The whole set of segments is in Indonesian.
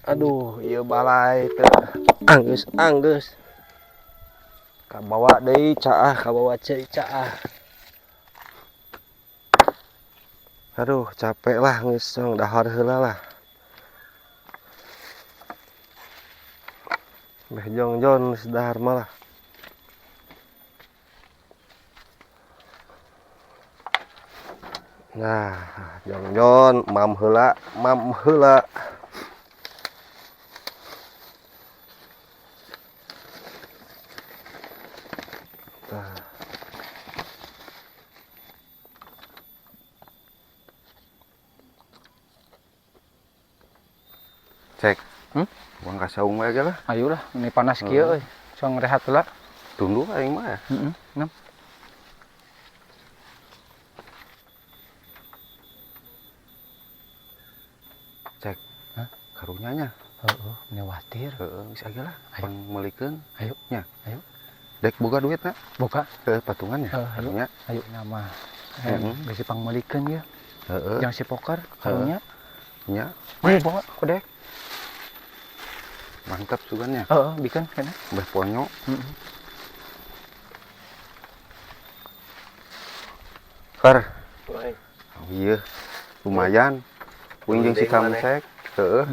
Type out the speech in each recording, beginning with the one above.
Aduh, iya balai teh. Anggeus. Kabawa deui caah, kabawa cai caah. Aduh, capek lah geus dahar heula lah. Beh jongjon sedahar malah. Nah, jongjon mam heula. Nah. Cek. Buang ka saung we lah. Ayolah, ini panas kieu euy. Song rehat heula. Tunduk aing mah ya. Ngam. Cek. Karunya nya. Heeh, newatir. Heeh, geus age lah. Pang meulikeun. Ayo nya. Ayo. Dek boga duit na. Buka. Patungan ya. Karunya. Ayo nama. Geus pangmeulikeun ya. Heeh. Yang si poker karunya. Nya. Ayo bawa kodek. Mantap sugannya. Heeh, bikeun kana. Beh ponyo. Kar. Oh iya. Lumayan. Puing si kamsek. Heeh.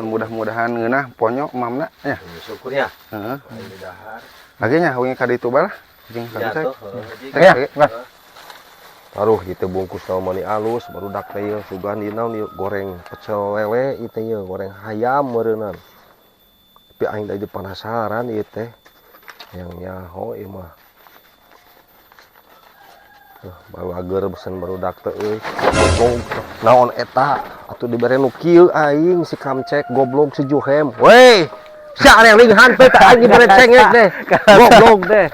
Mudah-mudahan ngeunah ponyo mamna nya. Syukur ya. Heeh. Dahar. Lagi nya wingi ka ditu bae lah. Jeung kamsek. Ya, Taruh kita bungkus nama mani alus baru dak teh sugan dina goreng pecel lele ieu teh goreng hayam meureunnan. Tapi aing tadi penasaran ieu teh yang nyaho ieu mah. Baru ager besen baru dak teh euy. Naon eta atuh dibere nu kieu aing si kamcek goblok si Juhem. Weh, sia area linghan teh aing dibere cengek deh. Goblok deh.